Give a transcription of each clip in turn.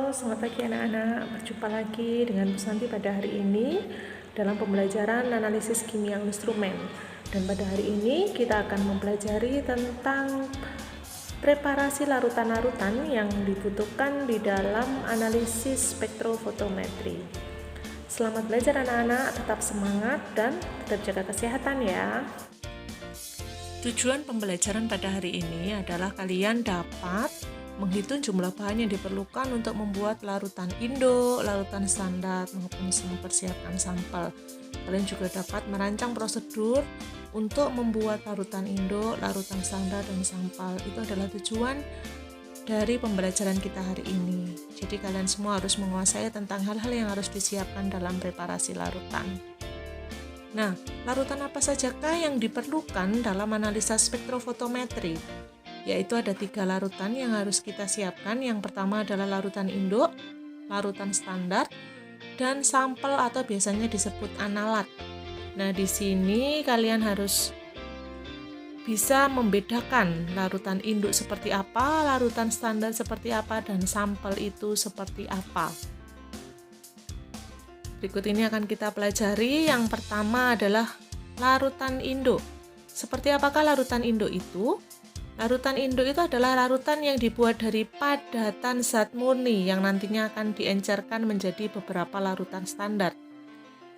Selamat pagi anak-anak. Berjumpa lagi dengan Bu Santi pada hari ini dalam pembelajaran analisis kimia instrumen. Dan pada hari ini kita akan mempelajari tentang preparasi larutan-larutan yang dibutuhkan di dalam analisis spektrofotometri. Selamat belajar anak-anak, tetap semangat dan tetap jaga kesehatan ya. Tujuan pembelajaran pada hari ini adalah kalian dapat menghitung jumlah bahan yang diperlukan untuk membuat larutan induk, larutan standar, maupun mempersiapkan sampel. Kalian juga dapat merancang prosedur untuk membuat larutan induk, larutan standar, dan sampel. Itu adalah tujuan dari pembelajaran kita hari ini. Jadi kalian semua harus menguasai tentang hal-hal yang harus disiapkan dalam preparasi larutan. Nah, larutan apa sajakah yang diperlukan dalam analisa spektrofotometri? Yaitu ada 3 larutan yang harus kita siapkan. Yang pertama adalah larutan induk, larutan standar, dan sampel atau biasanya disebut analat. Nah, di sini kalian harus bisa membedakan larutan induk seperti apa, larutan standar seperti apa, dan sampel itu seperti apa. Berikut ini akan kita pelajari. Yang pertama adalah larutan induk. Seperti apakah larutan induk itu? Larutan induk itu adalah larutan yang dibuat dari padatan zat murni yang nantinya akan diencerkan menjadi beberapa larutan standar.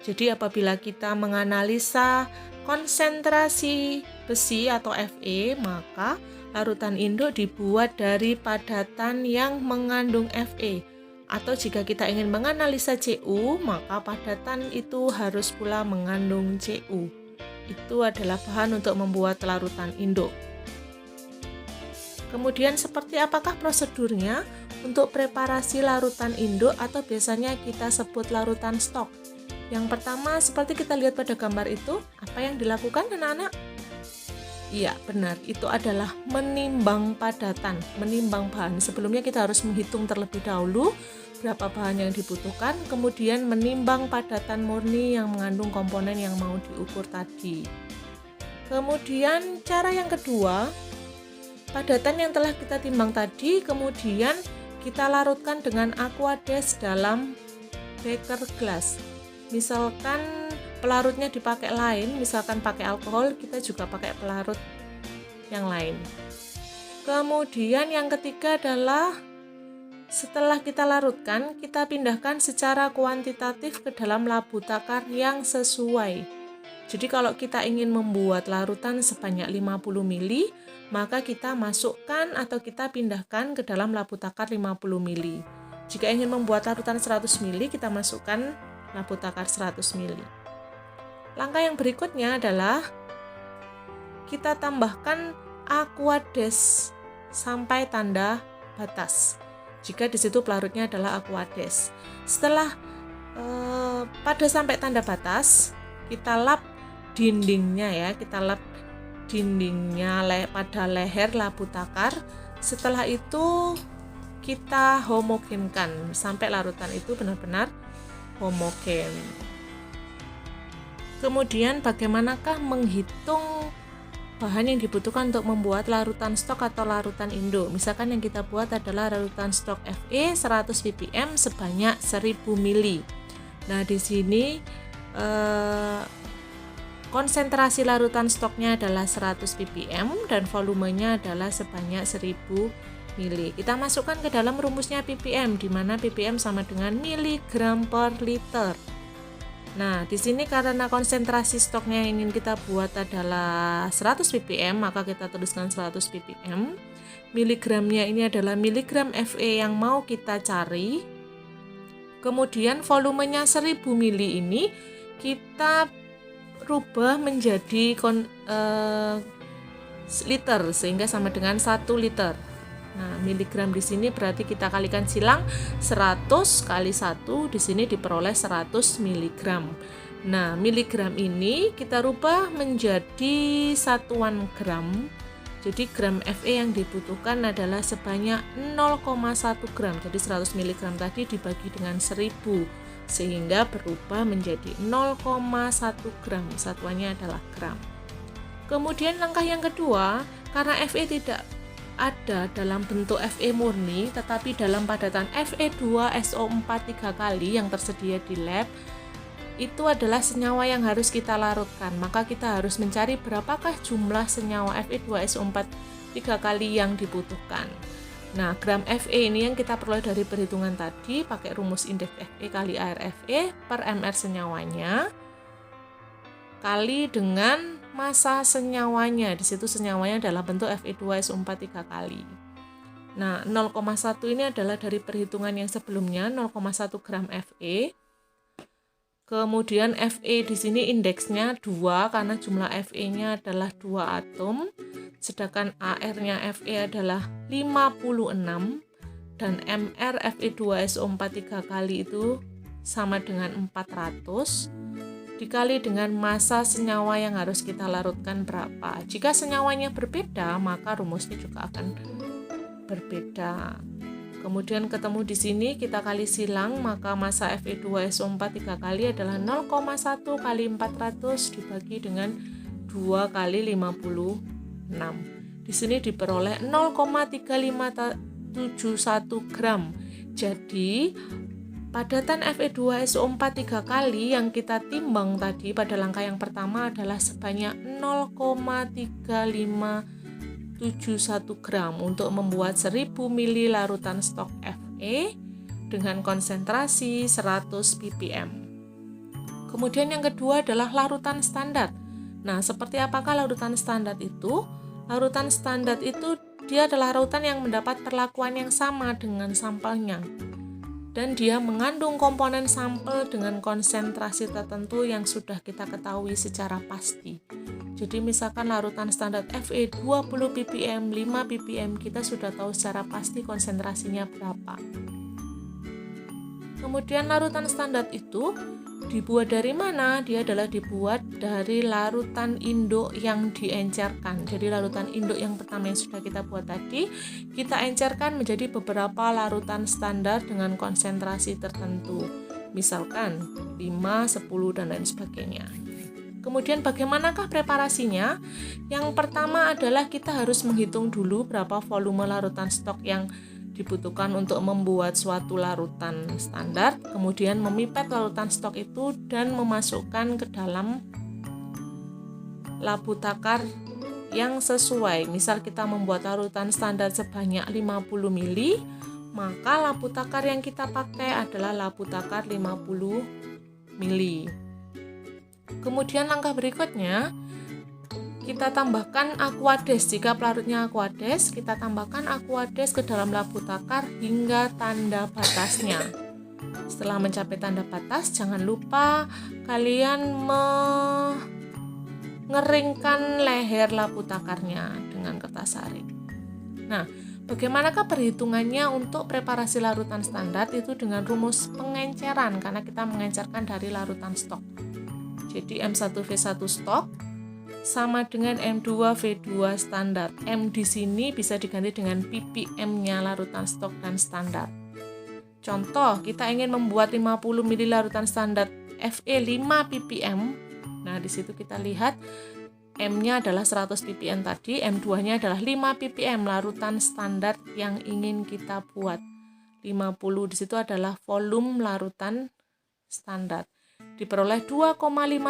Jadi apabila kita menganalisa konsentrasi besi atau Fe, maka larutan induk dibuat dari padatan yang mengandung Fe. Atau jika kita ingin menganalisa Cu, maka padatan itu harus pula mengandung Cu. Itu adalah bahan untuk membuat larutan induk. Kemudian seperti apakah prosedurnya untuk preparasi larutan induk atau biasanya kita sebut larutan stok? Yang pertama seperti kita lihat pada gambar itu, apa yang dilakukan anak-anak? Iya, benar, itu adalah menimbang padatan, menimbang bahan. Sebelumnya kita harus menghitung terlebih dahulu berapa bahan yang dibutuhkan, kemudian menimbang padatan murni yang mengandung komponen yang mau diukur tadi. Kemudian cara yang kedua, padatan yang telah kita timbang tadi kemudian kita larutkan dengan aquades dalam beker gelas. Misalkan pelarutnya dipakai lain, misalkan pakai alkohol, kita juga pakai pelarut yang lain. Kemudian yang ketiga adalah setelah kita larutkan, kita pindahkan secara kuantitatif ke dalam labu takar yang sesuai. Jadi kalau kita ingin membuat larutan sebanyak 50 ml, maka kita masukkan atau kita pindahkan ke dalam labu takar 50 ml. Jika ingin membuat larutan 100 ml, kita masukkan labu takar 100 ml. Langkah yang berikutnya adalah kita tambahkan aquades sampai tanda batas. Jika di situ pelarutnya adalah aquades. Setelah pada sampai tanda batas, kita lap dindingnya ya, kita lap dindingnya pada leher labu takar. Setelah itu kita homogenkan sampai larutan itu benar-benar homogen. Kemudian bagaimanakah menghitung bahan yang dibutuhkan untuk membuat larutan stok atau larutan induk? Misalkan yang kita buat adalah larutan stok Fe 100 ppm sebanyak 1000 ml. Nah, di sini konsentrasi larutan stoknya adalah 100 ppm dan volumenya adalah sebanyak 1000 ml. Kita masukkan ke dalam rumusnya ppm, di mana ppm sama dengan miligram per liter. Nah, di sini karena konsentrasi stoknya yang ingin kita buat adalah 100 ppm, maka kita tuliskan 100 ppm. Miligramnya ini adalah miligram Fe yang mau kita cari. Kemudian volumenya 1000 ml ini kita rubah menjadi liter sehingga sama dengan 1 liter. Nah, miligram di sini berarti kita kalikan silang 100 kali 1, di sini diperoleh 100 mg. Nah, miligram ini kita rubah menjadi satuan gram. Jadi gram Fe yang dibutuhkan adalah sebanyak 0,1 gram. Jadi 100 mg tadi dibagi dengan 1000 sehingga berubah menjadi 0,1 gram. Satuannya adalah gram. Kemudian langkah yang kedua, karena Fe tidak ada dalam bentuk Fe murni tetapi dalam padatan Fe2SO4 3 kali yang tersedia di lab, itu adalah senyawa yang harus kita larutkan. Maka kita harus mencari berapakah jumlah senyawa Fe2SO4 3 kali yang dibutuhkan. Nah, gram Fe ini yang kita peroleh dari perhitungan tadi pakai rumus indeks Fe kali air Fe per mR senyawanya kali dengan massa senyawanya. Di situ senyawanya dalam bentuk Fe2SO4 3 kali. Nah, 0,1 ini adalah dari perhitungan yang sebelumnya, 0,1 gram Fe. Kemudian Fe di sini indeksnya 2 karena jumlah Fe-nya adalah 2 atom. Sedangkan AR-nya Fe adalah 56 dan mR Fe2SO4 3 kali itu sama dengan 400 dikali dengan massa senyawa yang harus kita larutkan berapa. Jika senyawanya berbeda, maka rumusnya juga akan berbeda. Kemudian ketemu di sini, kita kali silang, maka massa Fe2SO4 3 kali adalah 0,1 kali 400 dibagi dengan 2 kali 56. Di sini diperoleh 0,3571 gram. Jadi padatan Fe2SO4 3 kali yang kita timbang tadi pada langkah yang pertama adalah sebanyak 0,3571 gram untuk membuat 1000 ml larutan stok Fe dengan konsentrasi 100 ppm. Kemudian yang kedua adalah larutan standar. Nah, seperti apakah larutan standar itu? Larutan standar itu dia adalah larutan yang mendapat perlakuan yang sama dengan sampelnya. Dan dia mengandung komponen sampel dengan konsentrasi tertentu yang sudah kita ketahui secara pasti. Jadi misalkan larutan standar Fe 20 ppm, 5 ppm, kita sudah tahu secara pasti konsentrasinya berapa. Kemudian larutan standar itu dibuat dari mana? Dia adalah dibuat dari larutan induk yang diencerkan. Jadi larutan induk yang pertama yang sudah kita buat tadi, kita encerkan menjadi beberapa larutan standar dengan konsentrasi tertentu. Misalkan 5, 10, dan lain sebagainya. Kemudian bagaimanakah preparasinya? Yang pertama adalah kita harus menghitung dulu berapa volume larutan stok yang dibutuhkan untuk membuat suatu larutan standar, kemudian memipet larutan stok itu dan memasukkan ke dalam labu takar yang sesuai. Misal kita membuat larutan standar sebanyak 50 ml, maka labu takar yang kita pakai adalah labu takar 50 ml. Kemudian langkah berikutnya, kita tambahkan aquades. Jika pelarutnya aquades, kita tambahkan aquades ke dalam labu takar hingga tanda batasnya. Setelah mencapai tanda batas, jangan lupa kalian mengeringkan leher labu takarnya dengan kertas saring. Nah, bagaimanakah perhitungannya untuk preparasi larutan standar? Itu dengan rumus pengenceran, karena kita mengencerkan dari larutan stok. Jadi M1V1 stok sama dengan M2V2 standar. M di sini bisa diganti dengan ppm-nya larutan stok dan standar. Contoh, kita ingin membuat 50 ml larutan standar Fe 5 ppm. Nah, di situ kita lihat M-nya adalah 100 ppm tadi, M2-nya adalah 5 ppm larutan standar yang ingin kita buat. 50 di situ adalah volume larutan standar. Diperoleh 2,5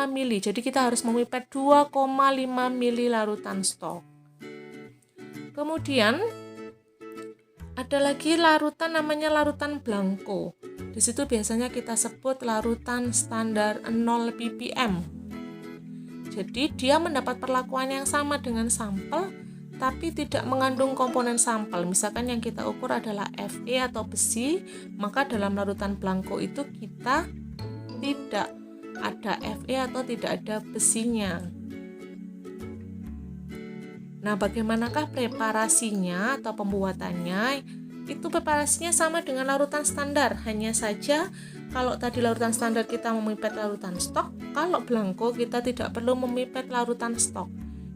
ml. Jadi kita harus memipet 2,5 ml larutan stok. Kemudian ada lagi larutan namanya larutan blanko. Di situ biasanya kita sebut larutan standar 0 ppm. Jadi dia mendapat perlakuan yang sama dengan sampel tapi tidak mengandung komponen sampel. Misalkan yang kita ukur adalah Fe atau besi, maka dalam larutan blanko itu kita tidak ada Fe atau tidak ada besinya. Nah, bagaimanakah preparasinya atau pembuatannya? Itu preparasinya sama dengan larutan standar, hanya saja kalau tadi larutan standar kita memipet larutan stok, kalau blanko kita tidak perlu memipet larutan stok.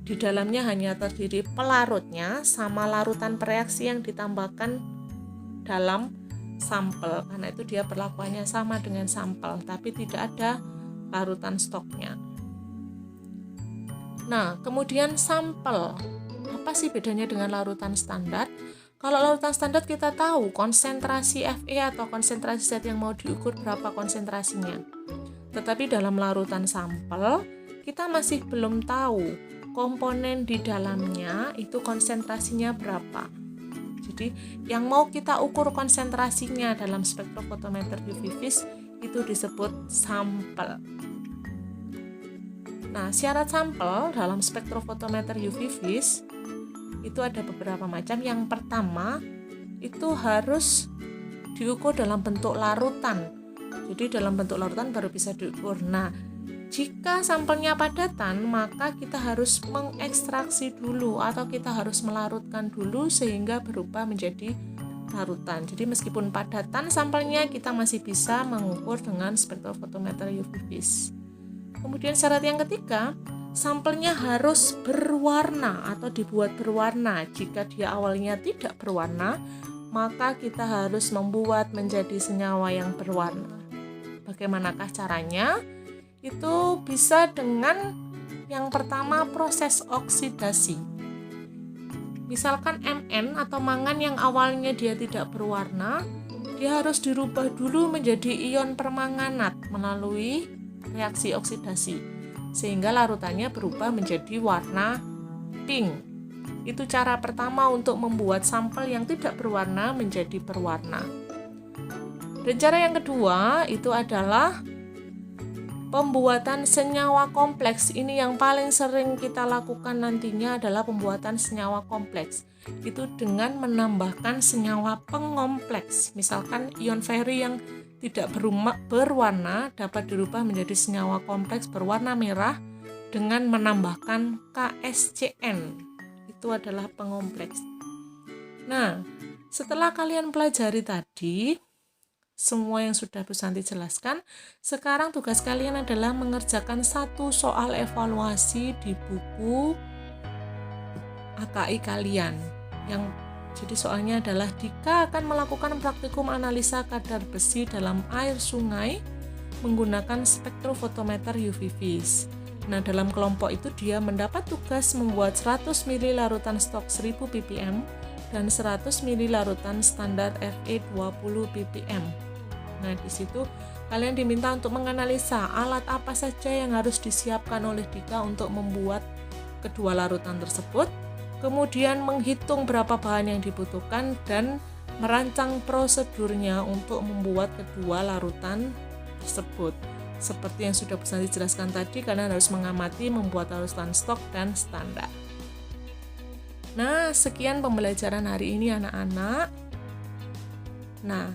Di dalamnya hanya terdiri pelarutnya sama larutan pereaksi yang ditambahkan dalam sampel, karena itu dia perlakuannya sama dengan sampel, tapi tidak ada larutan stoknya. Nah, kemudian sampel. Apa sih bedanya dengan larutan standar? Kalau larutan standar kita tahu konsentrasi Fe atau konsentrasi zat yang mau diukur berapa konsentrasinya. Tetapi dalam larutan sampel, kita masih belum tahu komponen di dalamnya itu konsentrasinya berapa. Jadi yang mau kita ukur konsentrasinya dalam spektrofotometer UV vis itu disebut sampel. Nah, syarat sampel dalam spektrofotometer UV vis itu ada beberapa macam. Yang pertama itu harus diukur dalam bentuk larutan. Jadi dalam bentuk larutan baru bisa diukur. Nah, jika sampelnya padatan, maka kita harus mengekstraksi dulu atau kita harus melarutkan dulu sehingga berubah menjadi larutan. Jadi meskipun padatan sampelnya, kita masih bisa mengukur dengan spektrofotometer UV vis. Kemudian syarat yang ketiga, sampelnya harus berwarna atau dibuat berwarna. Jika dia awalnya tidak berwarna, maka kita harus membuat menjadi senyawa yang berwarna. Bagaimanakah caranya? Itu bisa dengan yang pertama proses oksidasi. Misalkan Mn atau mangan yang awalnya dia tidak berwarna, dia harus dirubah dulu menjadi ion permanganat melalui reaksi oksidasi, sehingga larutannya berubah menjadi warna pink. Itu cara pertama untuk membuat sampel yang tidak berwarna menjadi berwarna. Dan cara yang kedua itu adalah pembuatan senyawa kompleks. Ini yang paling sering kita lakukan nantinya adalah pembuatan senyawa kompleks. Itu dengan menambahkan senyawa pengompleks. Misalkan ion ferri yang tidak berwarna dapat dirubah menjadi senyawa kompleks berwarna merah dengan menambahkan KSCN. Itu adalah pengompleks. Nah, setelah kalian pelajari tadi semua yang sudah Bu Santi jelaskan, sekarang tugas kalian adalah mengerjakan satu soal evaluasi di buku AKI kalian. Jadi soalnya adalah Dika akan melakukan praktikum analisa kadar besi dalam air sungai menggunakan spektrofotometer UV vis. Nah, dalam kelompok itu dia mendapat tugas membuat 100 ml larutan stok 1000 ppm dan 100 ml larutan standar Fe 20 ppm. Nah, di situ kalian diminta untuk menganalisa alat apa saja yang harus disiapkan oleh Dika untuk membuat kedua larutan tersebut, kemudian menghitung berapa bahan yang dibutuhkan dan merancang prosedurnya untuk membuat kedua larutan tersebut. Seperti yang sudah Bu Santi jelaskan tadi, kalian harus mengamati membuat larutan stok dan standar. Nah, sekian pembelajaran hari ini anak-anak. Nah,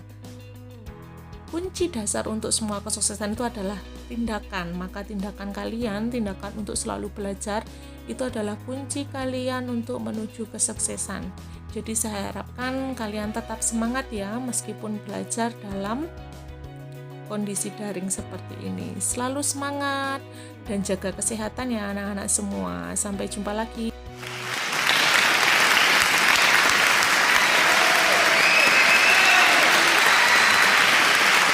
kunci dasar untuk semua kesuksesan itu adalah tindakan. Maka tindakan kalian, tindakan untuk selalu belajar, itu adalah kunci kalian untuk menuju kesuksesan. Jadi saya harapkan kalian tetap semangat ya, meskipun belajar dalam kondisi daring seperti ini. Selalu semangat dan jaga kesehatan ya anak-anak semua. Sampai jumpa lagi.